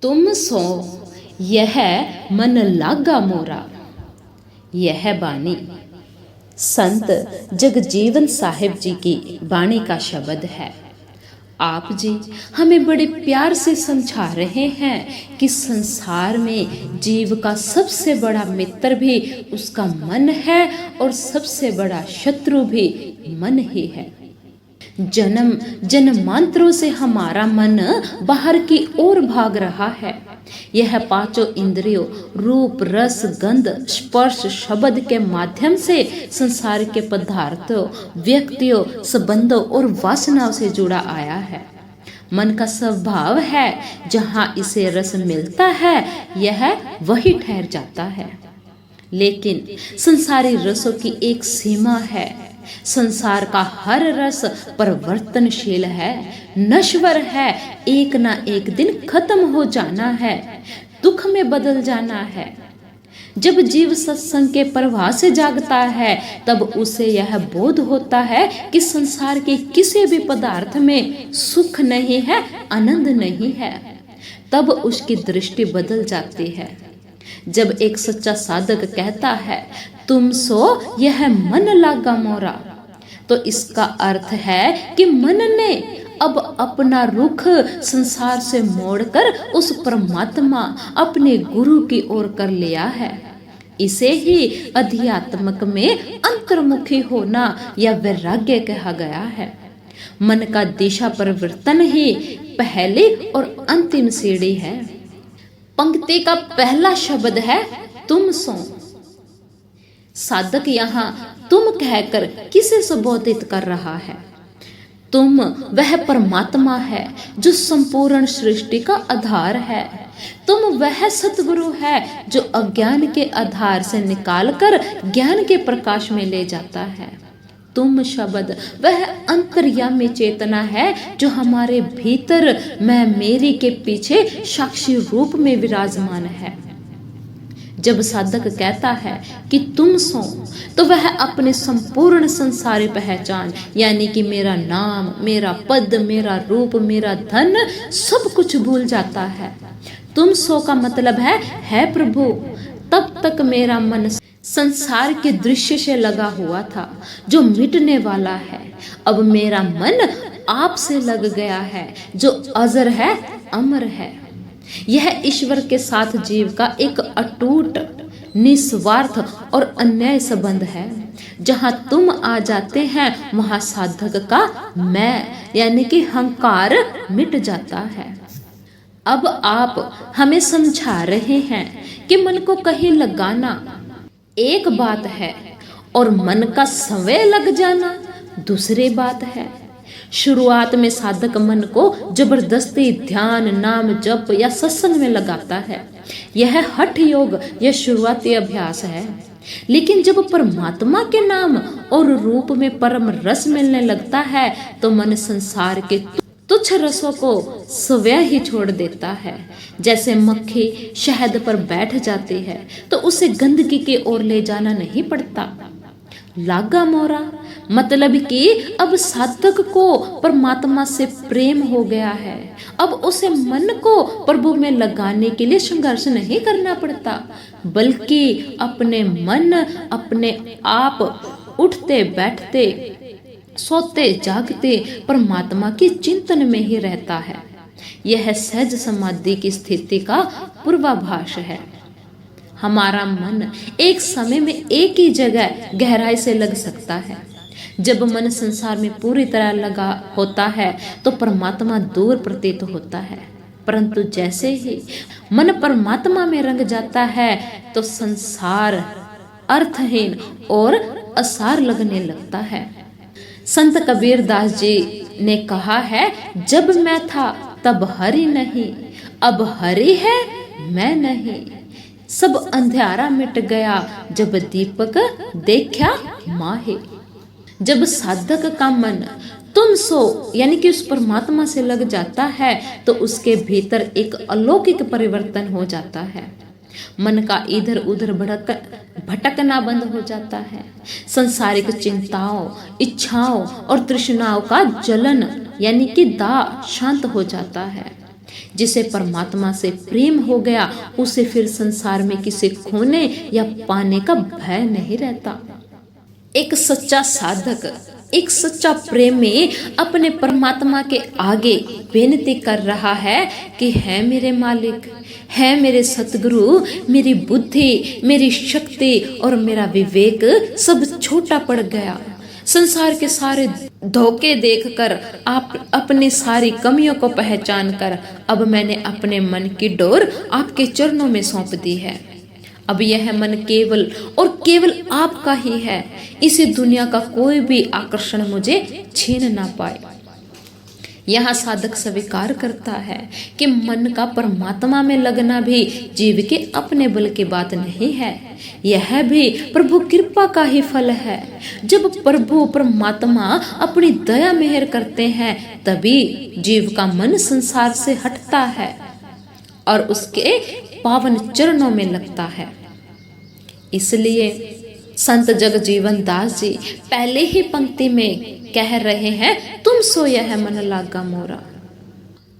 तुम सो यह मन लागा मोरा। यह बानी संत जगजीवन साहिब जी की बाणी का शब्द है। आप जी हमें बड़े प्यार से समझा रहे हैं कि संसार में जीव का सबसे बड़ा मित्र भी उसका मन है और सबसे बड़ा शत्रु भी मन ही है। जन्म जन्मांतरों से हमारा मन बाहर की ओर भाग रहा है। यह पांचों इंद्रियों रूप रस गंध स्पर्श शब्द के माध्यम से संसार के पदार्थों व्यक्तियों संबंधों और वासनाओं से जुड़ा आया है। मन का स्वभाव है जहां इसे रस मिलता है यह वही ठहर जाता है। लेकिन संसारी रसों की एक सीमा है। संसार का हर रस परिवर्तनशील है, नश्वर है, एक ना एक दिन खत्म हो जाना है, दुख में बदल जाना है। जब जीव सत्संग के प्रवाह से जागता है तब उसे यह बोध होता है कि संसार के किसी भी पदार्थ में सुख नहीं है, आनंद नहीं है। तब उसकी दृष्टि बदल जाती है। जब एक सच्चा साधक कहता है तुम सो यह मन लागा मोरा, तो इसका अर्थ है कि मन ने अब अपना रुख संसार से मोड़कर उस परमात्मा अपने गुरु की ओर कर लिया है। इसे ही अध्यात्मक में अंतर्मुखी होना या वैराग्य कहा गया है। मन का दिशा परिवर्तन ही पहली और अंतिम सीढ़ी है। पंक्ति का पहला शब्द है तुम सो। साधक यहाँ तुम कहकर किसे संबोधित कर रहा है? तुम वह परमात्मा है जो संपूर्ण सृष्टि का आधार है। तुम वह सतगुरु है जो अज्ञान के आधार से निकालकर ज्ञान के प्रकाश में ले जाता है। तुम शब्द वह अंतर्यामी चेतना है जो हमारे भीतर मैं मेरी के पीछे साक्षी रूप में विराजमान है। जब साधक कहता है कि तुम सो, तो वह अपने संपूर्ण संसारी पहचान यानी कि मेरा नाम, मेरा पद, मेरा रूप, मेरा धन सब कुछ भूल जाता है। तुम सो का मतलब है प्रभु, तब तक मेरा मन संसार के दृश्य से लगा हुआ था जो मिटने वाला है। अब मेरा मन आपसे लग गया है जो अजर है, अमर है। यह ईश्वर के साथ जीव का एक अटूट निस्वार्थ और अन्याय संबंध है। जहां तुम आ जाते हैं वहां साधक का मैं यानी कि अहंकार मिट जाता है। अब आप हमें समझा रहे हैं कि मन को कहीं लगाना एक बात है और मन का समय लग जाना दूसरी बात है। शुरुआत में साधक मन को जबरदस्ती ध्यान, नाम जप या सत्संग में लगाता है। यह हठ योग या शुरुआती अभ्यास है। लेकिन जब परमात्मा के नाम और रूप में परम रस मिलने लगता है तो मन संसार के तुच्छ रसों को स्वयं ही छोड़ देता है। जैसे मक्खी शहद पर बैठ जाती है तो उसे गंदगी की ओर ले जाना नहीं पड़ता। लागा मोरा मतलब कि अब साधक को परमात्मा से प्रेम हो गया है। अब उसे मन को प्रभु में लगाने के लिए संघर्ष नहीं करना पड़ता, बल्कि अपने मन अपने आप उठते बैठते सोते जागते परमात्मा के चिंतन में ही रहता है। यह सहज समाधि की स्थिति का पूर्वाभास है। हमारा मन एक समय में एक ही जगह गहराई से लग सकता है। जब मन संसार में पूरी तरह लगा होता है तो परमात्मा दूर प्रतीत होता है, परंतु जैसे ही मन परमात्मा में रंग जाता है तो संसार अर्थहीन और असार लगने लगता है। संत कबीर दास जी ने कहा है, जब मैं था तब हरि नहीं, अब हरि है मैं नहीं। सब अंधेरा मिट गया जब दीपक देखा माहे। जब साधक का मन तुम सो यानी कि उस परमात्मा से लग जाता है तो उसके भीतर एक अलौकिक परिवर्तन हो जाता है। मन का इधर उधर भटकना बंद हो जाता है। संसारिक चिंताओं, इच्छाओं और तृष्णाओं का जलन यानी कि दाह शांत हो जाता है। जिसे परमात्मा से प्रेम हो गया उसे फिर संसार में किसी खोने या पाने का भय नहीं रहता। एक सच्चा साधक, एक सच्चा प्रेमी अपने परमात्मा के आगे बेनती कर रहा है कि है मेरे मालिक, है मेरे सतगुरु, मेरी बुद्धि, मेरी शक्ति और मेरा विवेक सब छोटा पड़ गया। संसार के सारे धोखे देखकर, आप अपनी सारी कमियों को पहचान कर अब मैंने अपने मन की डोर आपके चरणों में सौंप दी है। अब यह मन केवल और केवल आपका ही है। इसी दुनिया का कोई भी आकर्षण मुझे छीन ना पाए। यहाँ साधक स्वीकार करता है कि मन का परमात्मा में लगना भी जीव के अपने बल की बात नहीं है, यह भी प्रभु कृपा का ही फल है। जब प्रभु परमात्मा अपनी दया मेहर करते हैं तभी जीव का मन संसार से हटता है और उसके पावन चरणों में लगता है। इसलिए संत जगजीवन दास जी पहले ही पंक्ति में कह रहे हैं, तुम सो यह मन लागा मोरा।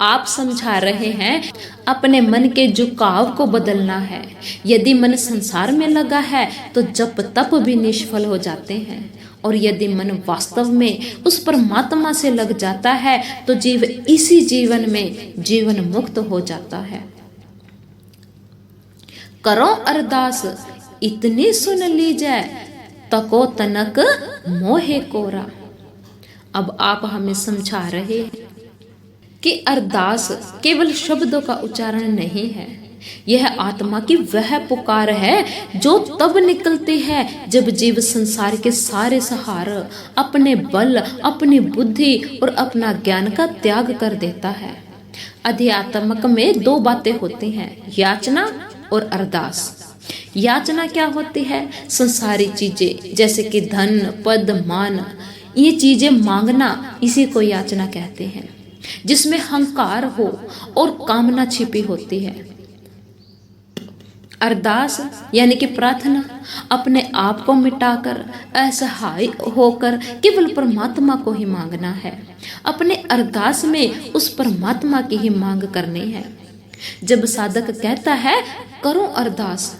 आप समझा रहे हैं अपने मन के झुकाव को बदलना है। यदि मन संसार में लगा है तो जप तप भी निष्फल हो जाते हैं, और यदि मन वास्तव में उस परमात्मा से लग जाता है तो जीव इसी जीवन में जीवन मुक्त हो जाता है। करो अरदास इतनी सुन लीजिए, तको तनक मोहे कोरा। अब आप हमें समझा रहे हैं कि अरदास केवल शब्दों का उच्चारण नहीं है, यह आत्मा की वह पुकार है जो तब निकलती है जब जीव संसार के सारे सहारे, अपने बल, अपनी बुद्धि और अपना ज्ञान का त्याग कर देता है। अध्यात्मक में दो बातें होती हैं, याचना और अरदास। याचना क्या होती है? संसारी चीजें जैसे कि धन, पद, मान, ये चीजें मांगना, इसी को याचना कहते हैं, जिसमें अहंकार हो और कामना छिपी होती है। अरदास यानी कि प्रार्थना, अपने आप को मिटाकर असहाय होकर केवल परमात्मा को ही मांगना है। अपने अरदास में उस परमात्मा की ही मांग करनी है। जब साधक कहता है करो अरदास,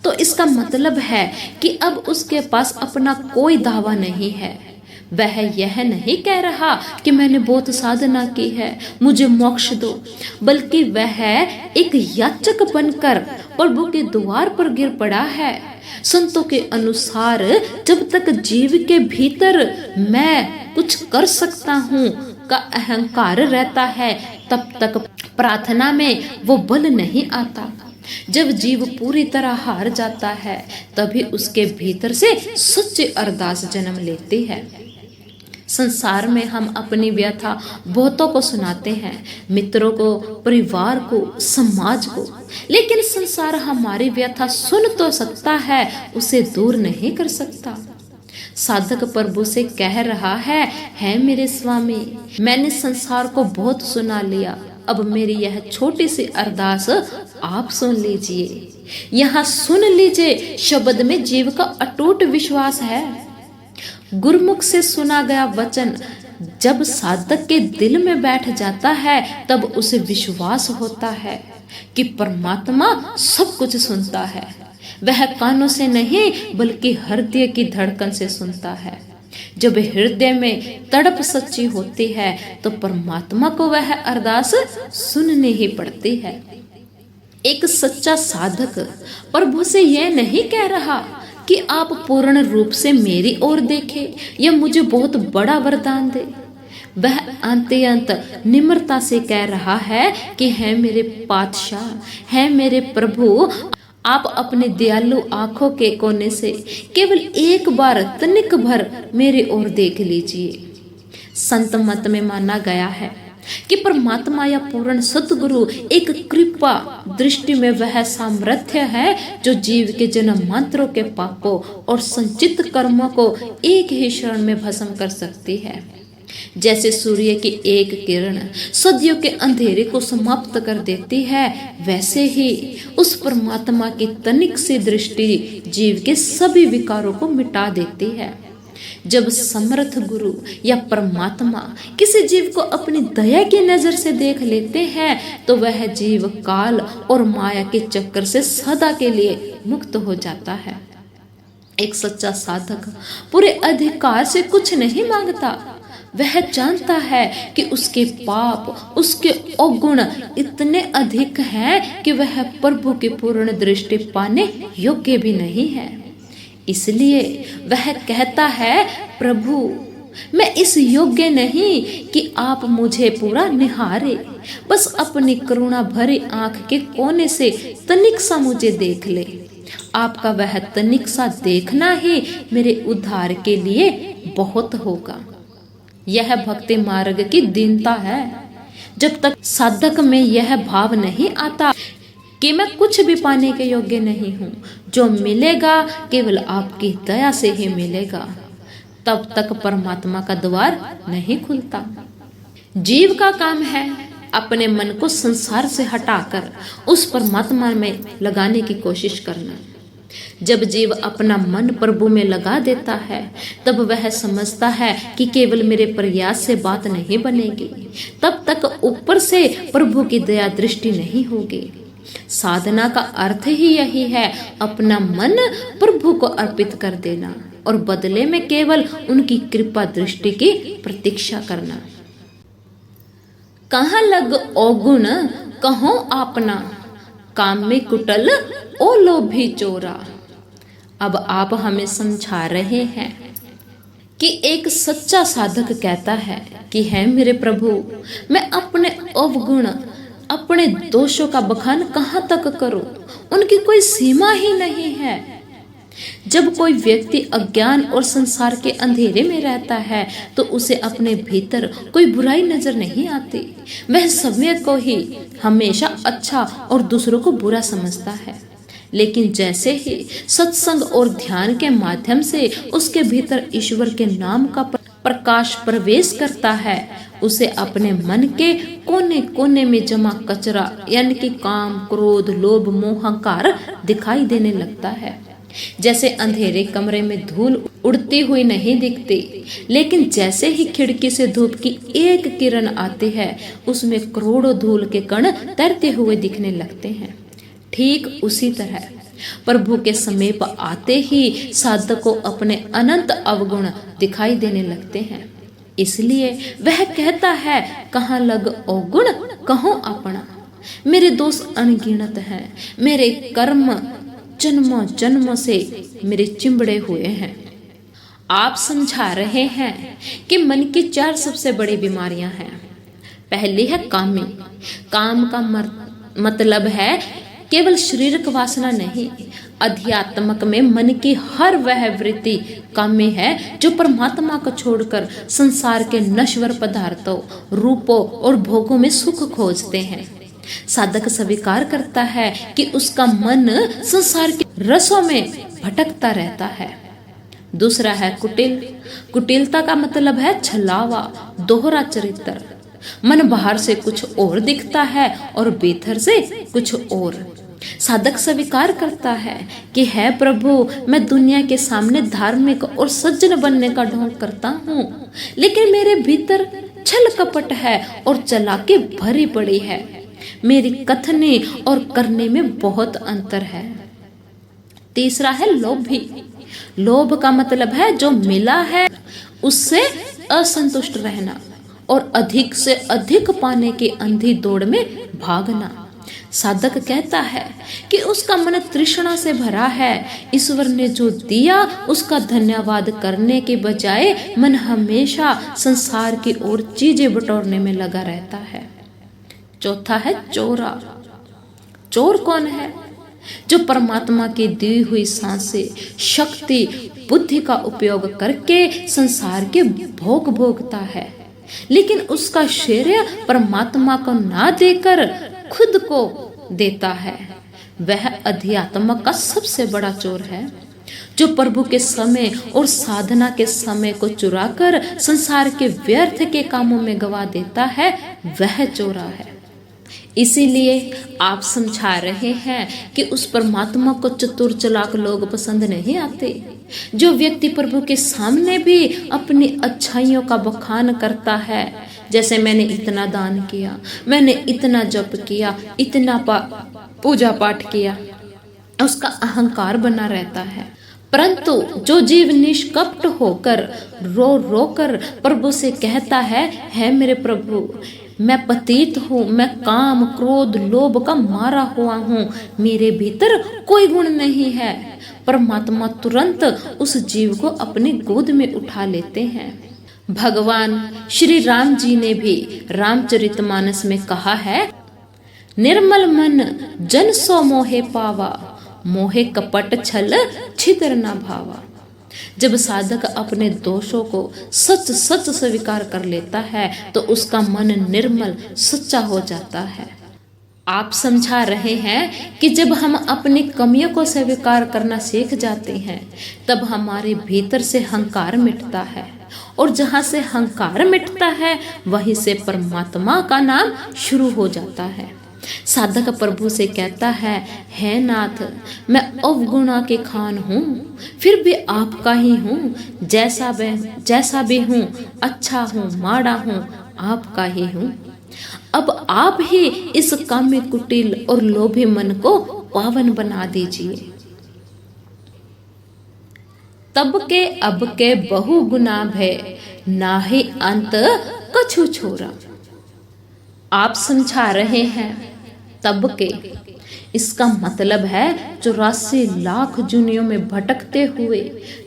तो इसका मतलब है कि अब उसके पास अपना कोई दावा नहीं है। वह यह नहीं कह रहा कि मैंने बहुत साधना की है, मुझे मोक्ष दो, बल्कि वह एक याचक बनकर प्रभु के द्वार पर गिर पड़ा है। संतों के अनुसार जब तक जीव के भीतर मैं कुछ कर सकता हूँ का अहंकार रहता है, तब तक प्रार्थना में वो बल नहीं आता। जब जीव पूरी तरह हार जाता है तभी उसके भीतर से सच्ची अरदास जन्म लेती है। संसार में हम अपनी व्यथा बहुतों को सुनाते हैं, मित्रों को, परिवार को, समाज को, लेकिन संसार हमारी व्यथा सुन तो सकता है, उसे दूर नहीं कर सकता। साधक प्रभु से कह रहा है मेरे स्वामी, मैंने संसार को बहुत सुना लिया, अब मेरी यह छोटी सी अरदास आप सुन लीजिए। यहाँ सुन लीजिए शब्द में जीव का अटूट विश्वास है। गुरुमुख से सुना गया वचन जब साधक के दिल में बैठ जाता है तब उसे विश्वास होता है कि परमात्मा सब कुछ सुनता है। वह कानों से नहीं बल्कि हृदय की धड़कन से सुनता है। जब हृदय में तड़प सच्ची होती है तो परमात्मा को वह अरदास सुननी ही पड़ती है। एक सच्चा साधक प्रभु से यह नहीं कह रहा कि आप पूर्ण रूप से मेरी ओर देखें या मुझे बहुत बड़ा वरदान दे। वह अंत निम्रता से कह रहा है कि है मेरे पातशाह, है मेरे प्रभु, आप अपने दयालु आंखों के कोने से केवल एक बार तनिक भर मेरी ओर देख लीजिए। संत मत में माना गया है कि परमात्मा या पूर्ण सतगुरु एक कृपा दृष्टि में वह सामर्थ्य है जो जीव के जन्म मात्रों के पापों और संचित कर्मों को एक ही क्षण में भस्म कर सकती है। जैसे सूर्य की एक किरण सदियों के अंधेरे को समाप्त कर देती है, वैसे ही उस परमात्मा की तनिक सी दृष्टि जीव के सभी विकारों को मिटा देती है। जब समर्थ गुरु या परमात्मा किसी जीव को अपनी दया की नजर से देख लेते हैं तो वह जीव काल और माया के चक्कर से सदा के लिए मुक्त हो जाता है। एक सच्चा साधक पूरे अधिकार से कुछ नहीं मांगता। वह जानता है कि उसके पाप, उसके अवगुण इतने अधिक हैं कि वह प्रभु की पूर्ण दृष्टि पाने योग्य भी नहीं है। इसलिए वह कहता है, प्रभु मैं इस योग्य नहीं कि आप मुझे पूरा निहारे, बस अपनी करुणा भरी आंख के कोने से तनिक सा मुझे देख ले। आपका वह तनिक सा देखना ही मेरे उद्धार के लिए बहुत होगा। यह भक्ति मार्ग की दीनता है। जब तक साधक में यह भाव नहीं आता कि मैं कुछ भी पाने के योग्य नहीं हूँ, जो मिलेगा केवल आपकी दया से ही मिलेगा, तब तक परमात्मा का द्वार नहीं खुलता। जीव का काम है अपने मन को संसार से हटाकर उस परमात्मा में लगाने की कोशिश करना। जब जीव अपना मन प्रभु में लगा देता है तब वह समझता है कि केवल मेरे प्रयास से बात नहीं बनेगी, तब तक ऊपर से प्रभु की दया दृष्टि नहीं होगी। साधना का अर्थ ही यही है, अपना मन प्रभु को अर्पित कर देना और बदले में केवल उनकी कृपा दृष्टि की प्रतीक्षा करना। कहाँ लग अवगुण कहो आपना, काम में कुटल ओ लोभी चोरा। अब आप हमें समझा रहे हैं कि एक सच्चा साधक कहता है कि है मेरे प्रभु, मैं अपने अवगुण, अपने दोषों का बखान कहाँ तक करूं, उनकी कोई सीमा ही नहीं है। जब कोई व्यक्ति अज्ञान और संसार के अंधेरे में रहता है तो उसे अपने भीतर कोई बुराई नजर नहीं आती। वह समय को ही हमेशा अच्छा और दूसरों को बुरा समझता है। लेकिन जैसे ही सत्संग और ध्यान के माध्यम से उसके भीतर ईश्वर के नाम का प्रकाश प्रवेश करता है, उसे अपने मन के कोने कोने में जमा कचरा यानी कि काम, क्रोध, लोभ, मोह, अहंकार दिखाई देने लगता है। जैसे अंधेरे कमरे में धूल उड़ती हुई नहीं दिखती, लेकिन जैसे ही खिड़की से धूप की एक किरण आती है उसमें करोड़ों धूल के कण तैरते हुए दिखने लगते हैं। ठीक उसी तरह प्रभु के समीप आते ही साधक को अपने अनंत अवगुण दिखाई देने लगते हैं। इसलिए वह कहता है, कहाँ लग अवगुण कहो अपना। मेरे दोष अनगिनत हैं, मेरे कर्म जन्मों जन्मों से मेरे चिंबड़े हुए हैं। आप समझा रहे हैं कि मन की 4 सबसे बड़ी बीमारियां हैं। पहली है कामी। काम का मतलब है केवल शारीरिक वासना नहीं, अध्यात्मक में मन की हर वह वृत्ति काम्य है जो परमात्मा को छोड़कर संसार के नश्वर पदार्थों, रूपों और भोगों में सुख खोजते हैं। साधक स्वीकार करता है कि उसका मन संसार के रसों में भटकता रहता है। दूसरा है कुटिल। कुटिलता का मतलब है छलावा, दोहरा चरित्र। मन बाहर से कुछ और दिखता है और भीतर से कुछ और। साधक स्वीकार करता है कि है प्रभु, मैं दुनिया के सामने धार्मिक और सज्जन बनने का ढोंग करता हूँ, लेकिन मेरे भीतर छल कपट है और चालाकी भरी पड़ी है। मेरी कथने और करने में बहुत अंतर है। तीसरा है लोभी। लोभ का मतलब है जो मिला है उससे असंतुष्ट रहना और अधिक से अधिक पाने की अंधी दौड़ में भागना। साधक कहता है कि उसका मन तृष्णा से भरा है। ईश्वर ने जो दिया उसका धन्यवाद करने के बजाय मन हमेशा संसार की ओर चीजें बटोरने में लगा रहता है। चौथा है चोरा। चोर कौन है? जो परमात्मा की दी हुई सांसें, शक्ति, बुद्धि का उपयोग करके संसार के भोग भोगता है, लेकिन उसका श्रेय परमात्मा को ना देकर खुद को देता है। वह अध्यात्म का सबसे बड़ा चोर है। जो प्रभु के समय और साधना के समय को चुराकर संसार के व्यर्थ के कामों में गवा देता है, वह चोरा है। इसीलिए आप समझा रहे हैं कि उस परमात्मा को चतुर चालाक लोग पसंद नहीं आते। जो व्यक्ति प्रभु के सामने भी अपनी अच्छाइयों का बखान करता है, जैसे मैंने इतना दान किया, मैंने इतना जप किया, इतना पूजा पाठ किया, उसका अहंकार बना रहता है। परंतु जो जीव निष्कपट होकर रो रो कर प्रभु से कहता है मेरे प्रभु, मैं पतित हूँ, मैं काम क्रोध लोभ का मारा हुआ हूँ, मेरे भीतर कोई गुण नहीं है, परमात्मा तुरंत उस जीव को अपनी गोद में उठा लेते हैं। भगवान श्री राम जी ने भी रामचरितमानस में कहा है, निर्मल मन जन सो मोहे पावा, मोहे कपट छल छितर न भावा। जब साधक अपने दोषों को सच सच स्वीकार कर लेता है तो उसका मन निर्मल सच्चा हो जाता है। आप समझा रहे हैं कि जब हम अपनी कमियों को स्वीकार करना सीख जाते हैं तब हमारे भीतर से अहंकार मिटता है, और जहाँ से अहंकार मिटता है वहीं से परमात्मा का नाम शुरू हो जाता है। साधक प्रभु से कहता है नाथ, मैं अवगुणा के खान हूँ, फिर भी आपका ही हूँ, जैसा भी हूँ, अच्छा हूँ माड़ा हूँ, आपका ही हूँ। अब आप ही इस काम्य कुटिल और लोभी मन को पावन बना दीजिए। तब के अब के बहु गुना भय, नाहि अंत कछु छोरा। आप समझा रहे हैं तब के, इसका मतलब है 84 लाख जुनियों में भटकते हुए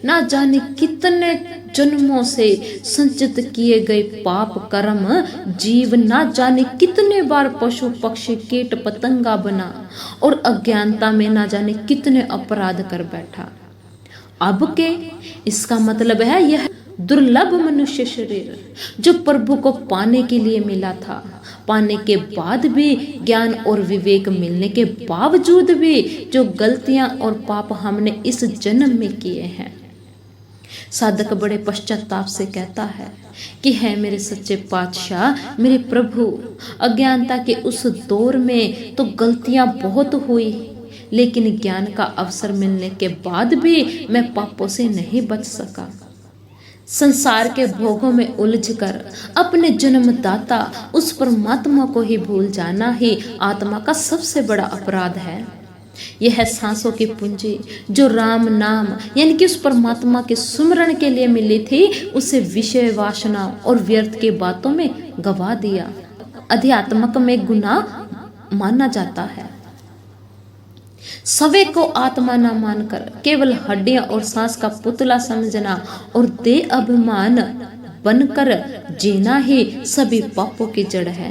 ना जाने कितने जन्मों से संचित किए गए पाप कर्म जीव ना जाने कितने बार पशु पक्षी कीट पतंगा बना और अज्ञानता में ना जाने कितने अपराध कर बैठा। अब के इसका मतलब है यह दुर्लभ मनुष्य शरीर जो प्रभु को पाने के लिए मिला था, पाने के बाद भी ज्ञान और विवेक मिलने के बावजूद भी जो गलतियां और पाप हमने इस जन्म में किए हैं। साधक बड़े पश्चाताप से कहता है कि है मेरे सच्चे पातशाह, मेरे प्रभु, अज्ञानता के उस दौर में तो गलतियां बहुत हुई, लेकिन ज्ञान का अवसर मिलने के बाद भी मैं पापों से नहीं बच सका। संसार के भोगों में उलझकर अपने जन्मदाता उस परमात्मा को ही भूल जाना ही आत्मा का सबसे बड़ा अपराध है। यह सांसों की पूंजी जो राम नाम यानी कि उस परमात्मा के सुमरण के लिए मिली थी, उसे विषय वासना और व्यर्थ की बातों में गवा दिया। अध्यात्मक में गुनाह माना जाता है। सवे को आत्मा न मानकर केवल हड्डियां और सांस का पुतला समझना और देह अभिमान बनकर जीना ही सभी पापों की जड़ है।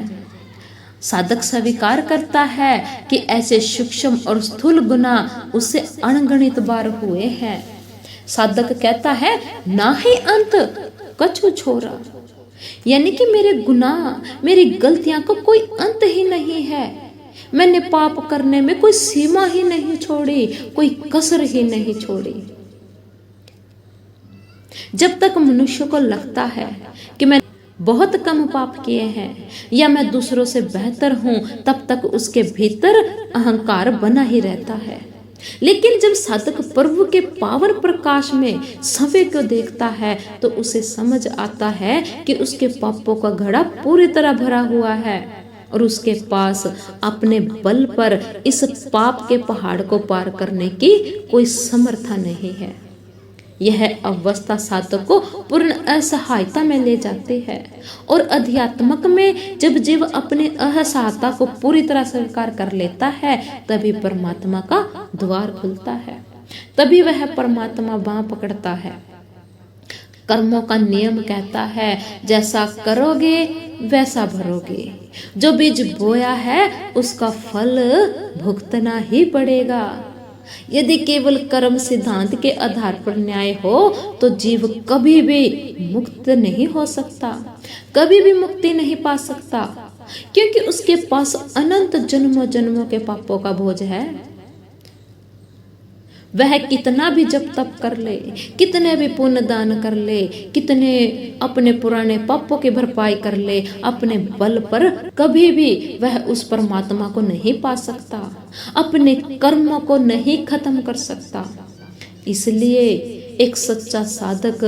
साधक स्वीकार करता है कि ऐसे सूक्ष्म और स्थूल गुनाह उससे अनगणित बार हुए हैं। साधक कहता है ना ही अंत कछु छोरा, यानी कि मेरे गुनाह मेरी गलतियां को कोई अंत ही नहीं है। मैंने पाप करने में कोई सीमा ही नहीं छोड़ी, कोई कसर ही नहीं छोड़ी। जब तक मनुष्य को लगता है कि मैं बहुत कम पाप किए हैं या मैं दूसरों से बेहतर हूं, तब तक उसके भीतर अहंकार बना ही रहता है। लेकिन जब साधक प्रभु के पावन प्रकाश में सवे को देखता है तो उसे समझ आता है कि उसके पापों का घड़ा पूरी तरह भरा हुआ है और उसके पास अपने बल पर इस पाप के पहाड़ को पार करने की कोई समर्था नहीं है। यह अवस्था साधक को पूर्ण असहायता में ले जाती है और अध्यात्मक में जब जीव अपने असहायता को पूरी तरह स्वीकार कर लेता है तभी परमात्मा का द्वार खुलता है, तभी वह परमात्मा बांह पकड़ता है। कर्मों का नियम कहता है जैसा करोगे वैसा भरोगे। जो बीज बोया है उसका फल भुगतना ही पड़ेगा। यदि केवल कर्म सिद्धांत के आधार पर न्याय हो तो जीव कभी भी मुक्त नहीं हो सकता, कभी भी मुक्ति नहीं पा सकता, क्योंकि उसके पास अनंत जन्मों जन्मों के पापों का बोझ है। वह कितना भी जप तप कर ले, कितने भी पुण्य दान कर ले, कितने अपने पुराने पापों की भरपाई कर ले, अपने बल पर कभी भी वह उस परमात्मा को नहीं पा सकता, अपने कर्मों को नहीं खत्म कर सकता। इसलिए एक सच्चा साधक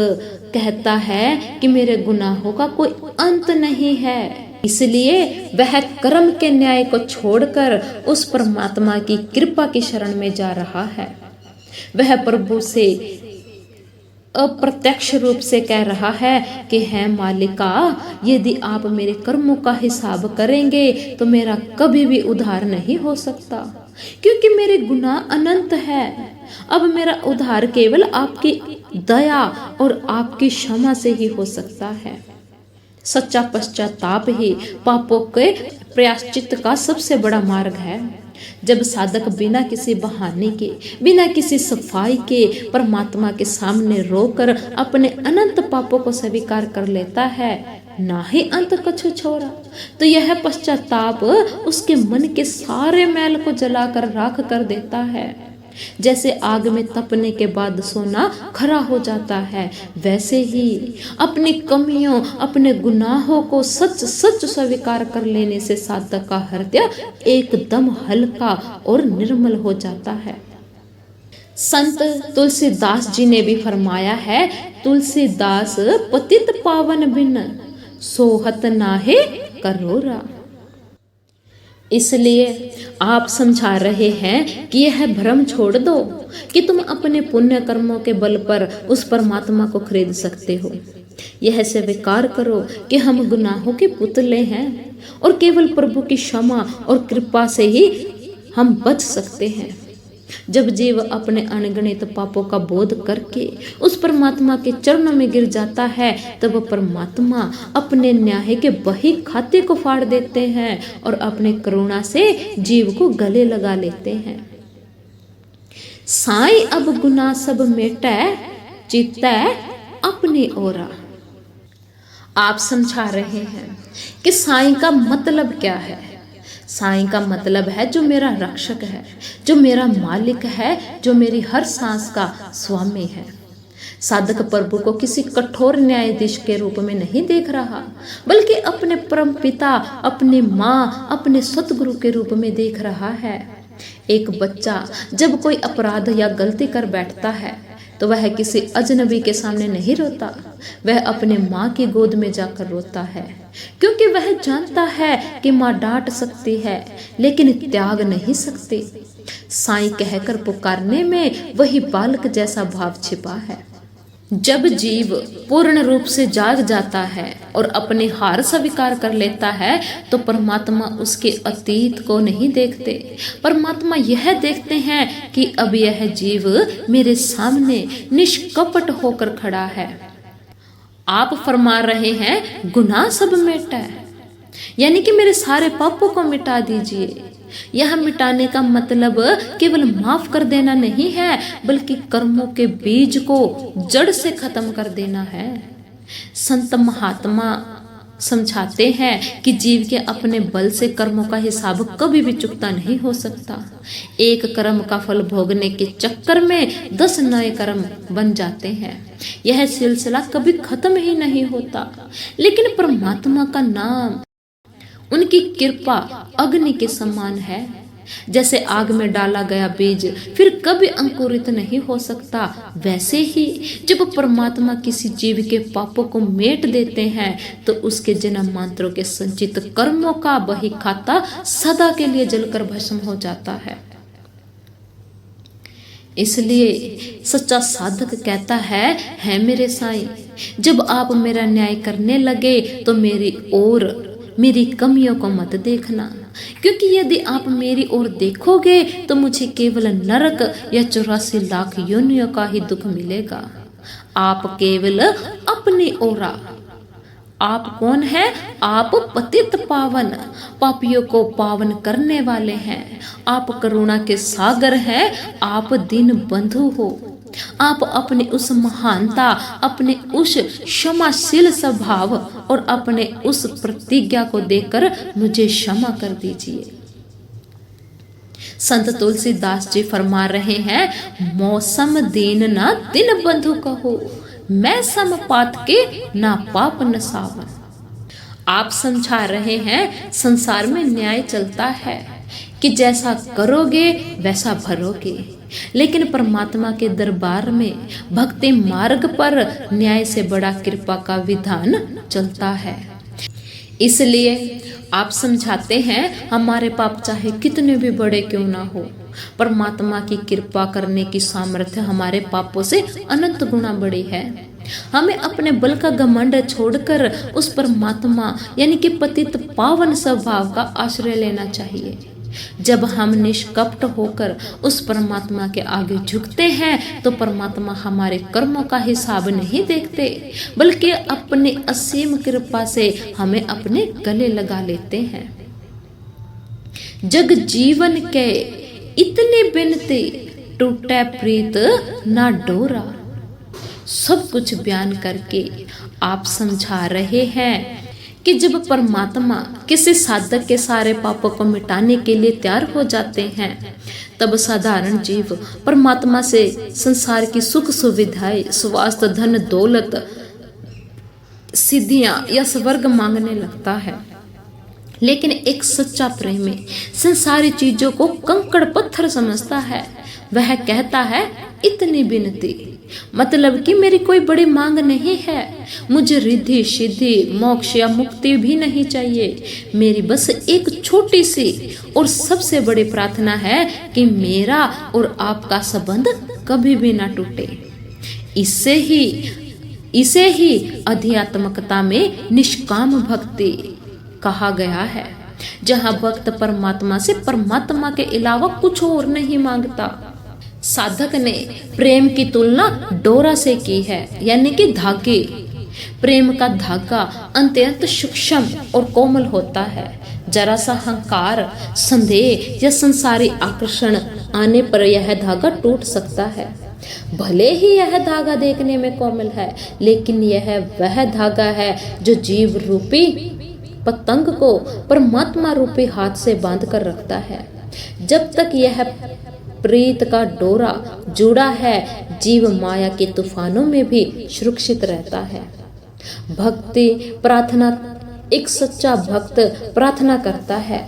कहता है कि मेरे गुनाहों का कोई अंत नहीं है, इसलिए वह कर्म के न्याय को छोड़कर उस परमात्मा की कृपा की शरण में जा रहा है। वह प्रभु से अप्रत्यक्ष रूप से कह रहा है कि है मालिका, यदि आप मेरे कर्मों का हिसाब करेंगे तो मेरा कभी भी उद्धार नहीं हो सकता, क्योंकि मेरे गुनाह अनंत है। अब मेरा उद्धार केवल आपकी दया और आपकी क्षमा से ही हो सकता है। सच्चा पश्चाताप ही पापों के प्रायश्चित का सबसे बड़ा मार्ग है। जब साधक बिना किसी बहाने के, बिना किसी सफाई के परमात्मा के सामने रोकर अपने अनंत पापों को स्वीकार कर लेता है, ना ही अंत कछु छोड़ा, तो यह पश्चाताप उसके मन के सारे मैल को जलाकर राख कर देता है। जैसे आग में तपने के बाद सोना खरा हो जाता है, वैसे ही अपनी कमियों, अपने गुनाहों को सच सच स्वीकार कर लेने से साधक का हृदय एकदम हल्का और निर्मल हो जाता है। संत तुलसीदास जी ने भी फरमाया है, तुलसीदास पतित पावन बिन सोहत नाहे करोरा। इसलिए आप समझा रहे हैं कि यह भ्रम छोड़ दो कि तुम अपने पुण्य कर्मों के बल पर उस परमात्मा को खरीद सकते हो। यह स्वीकार करो कि हम गुनाहों के पुतले हैं और केवल प्रभु की क्षमा और कृपा से ही हम बच सकते हैं। जब जीव अपने अनगिनत पापों का बोध करके उस परमात्मा के चरणों में गिर जाता है, तब वह परमात्मा अपने न्याय के बही खाते को फाड़ देते हैं और अपने करुणा से जीव को गले लगा लेते हैं। साईं अब गुनाह सब मेटै चित्तै अपनी ओरा। आप समझा रहे हैं कि साईं का मतलब क्या है। साईं का मतलब है जो मेरा रक्षक है, जो मेरा मालिक है, जो मेरी हर सांस का स्वामी है। साधक प्रभु को किसी कठोर न्यायाधीश के रूप में नहीं देख रहा, बल्कि अपने परम पिता, अपने माँ, अपने सतगुरु के रूप में देख रहा है। एक बच्चा जब कोई अपराध या गलती कर बैठता है तो वह किसी अजनबी के सामने नहीं रोता, वह अपने माँ की गोद में जाकर रोता है, क्योंकि वह जानता है कि माँ डांट सकती है लेकिन त्याग नहीं सकती। साईं कहकर पुकारने में वही बालक जैसा भाव छिपा है। जब जीव पूर्ण रूप से जाग जाता है और अपने हार स्वीकार कर लेता है तो परमात्मा उसके अतीत को नहीं देखते। परमात्मा यह देखते हैं कि अब यह जीव मेरे सामने निष्कपट होकर खड़ा है। आप फरमा रहे हैं गुनाह सब मिटा, यानी कि मेरे सारे पापों को मिटा दीजिए। यह मिटाने का मतलब केवल माफ कर देना नहीं है, बल्कि कर्मों के बीज को जड़ से खत्म कर देना है। संत महात्मा समझाते हैं कि जीव के अपने बल से कर्मों का हिसाब कभी भी चुकता नहीं हो सकता। एक कर्म का फल भोगने के चक्कर में 10 नए कर्म बन जाते हैं। यह सिलसिला कभी खत्म ही नहीं होता। लेकिन परमात्मा का नाम, उनकी कृपा अग्नि के समान है। जैसे आग में डाला गया बीज फिर कभी अंकुरित नहीं हो सकता, वैसे ही जब परमात्मा किसी जीव के पापों को मेट देते हैं तो उसके जन्म मात्रों के संचित कर्मों का बही खाता सदा के लिए जलकर भस्म हो जाता है। इसलिए सच्चा साधक कहता है मेरे साईं, जब आप मेरा न्याय करने लगे तो मेरी कमियों को मत देखना, क्योंकि यदि आप मेरी ओर देखोगे तो मुझे केवल नरक या 84 लाख योनियों का ही दुख मिलेगा। आप केवल अपनी ओरा। आप कौन है? आप पतित पावन, पापियों को पावन करने वाले हैं। आप करुणा के सागर हैं। आप दीन बंधु हो। आप अपने उस महानता, अपने उस क्षमाशील स्वभाव और अपने उस प्रतिज्ञा को देकर मुझे क्षमा कर दीजिए। संत तुलसीदास जी फरमा रहे हैं, मौसम दीन ना दिन बंधु कहो, मैं समपात के ना पाप न सावन। आप समझा रहे हैं संसार में न्याय चलता है कि जैसा करोगे वैसा भरोगे। लेकिन परमात्मा के दरबार में भक्ति मार्ग पर न्याय से बड़ा कृपा का विधान चलता है। इसलिए आप समझाते हैं हमारे पाप चाहे कितने भी बड़े क्यों ना हो, परमात्मा की कृपा करने की सामर्थ्य हमारे पापों से अनंत गुना बड़ी है। हमें अपने बल का घमंड छोड़कर उस परमात्मा यानी कि पतित पावन स्वभाव का आश्रय लेना चाहिए। जब हम निष्कपट होकर उस परमात्मा के आगे झुकते हैं तो परमात्मा हमारे कर्मों का हिसाब नहीं देखते, बल्कि अपने असीम कृपा से हमें अपने गले लगा लेते हैं। जग जीवन के इतने बिनती, टूटे प्रीत ना डोरा। सब कुछ बयान करके आप समझा रहे हैं कि जब परमात्मा किसी साधक के सारे पापों को मिटाने के लिए तैयार हो जाते हैं, तब साधारण जीव परमात्मा से संसार की सुख सुविधाएं, स्वास्थ्य, धन दौलत, सिद्धियां या स्वर्ग मांगने लगता है। लेकिन एक सच्चा प्रेमी संसारी चीजों को कंकड़ पत्थर समझता है। वह कहता है इतनी विनती, मतलब कि मेरी कोई बड़ी मांग नहीं है, मुझे रिद्धि सिद्धि मोक्ष या मुक्ति भी नहीं चाहिए। मेरी बस एक छोटी सी और सबसे बड़ी प्रार्थना है कि मेरा और आपका संबंध कभी भी ना टूटे। इसे ही आध्यात्मिकता में निष्काम भक्ति कहा गया है, जहाँ भक्त परमात्मा से परमात्मा के अलावा कुछ और नहीं मांगता। साधक ने प्रेम की तुलना डोरा से की है, यानी कि धागे। प्रेम का धागा अत्यंत सूक्ष्म और कोमल होता है। जरा सा अहंकार, संदेह या संसारी आकर्षण आने पर यह धागा टूट सकता है। भले ही यह धागा देखने में कोमल है, लेकिन यह वह धागा है जो जीव रूपी पतंग को परमात्मा रूपी हाथ से बांध कर रखता है। जब तक यह प्रीत का डोरा जुड़ा है, जीव माया के तूफानों में भी सुरक्षित रहता है। भक्ति प्रार्थना, एक सच्चा भक्त प्रार्थना करता है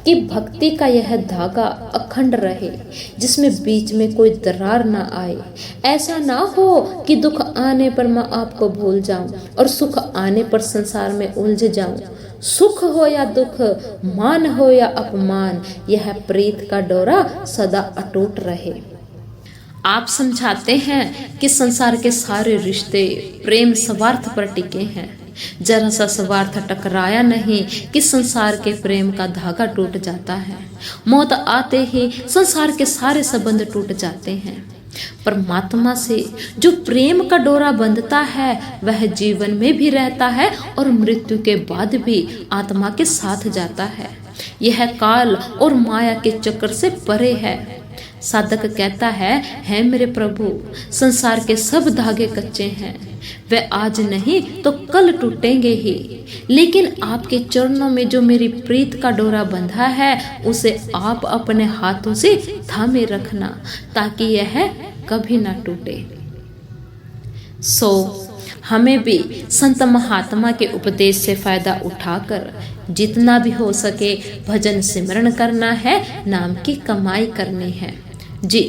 कि भक्ति का यह धागा अखंड रहे, जिसमें बीच में कोई दरार ना आए। ऐसा ना हो कि दुख आने पर मैं आपको भूल जाऊं और सुख आने पर संसार में उलझ जाऊं। सुख हो या दुख, मान हो या अपमान, यह प्रीत का डोरा सदा अटूट रहे। आप समझाते हैं कि संसार के सारे रिश्ते प्रेम स्वार्थ पर टिके हैं। जरा सा स्वार्थ टकराया नहीं कि संसार के प्रेम का धागा टूट जाता है। मौत आते ही संसार के सारे संबंध टूट जाते हैं। परमात्मा से जो प्रेम का डोरा बंधता है, वह जीवन में भी रहता है और मृत्यु के बाद भी आत्मा के साथ जाता है। यह काल और माया के चक्र से परे है। साधक कहता है मेरे प्रभु, संसार के सब धागे कच्चे हैं, वे आज नहीं तो कल टूटेंगे ही, लेकिन आपके चरणों में जो मेरी प्रीत का डोरा बंधा है, उसे आप अपने हाथों से थामे रखना ताकि यह कभी ना टूटे। हमें भी संत महात्मा के उपदेश से फायदा उठाकर जितना भी हो सके भजन सिमरन करना है, नाम की कमाई करनी है। जी।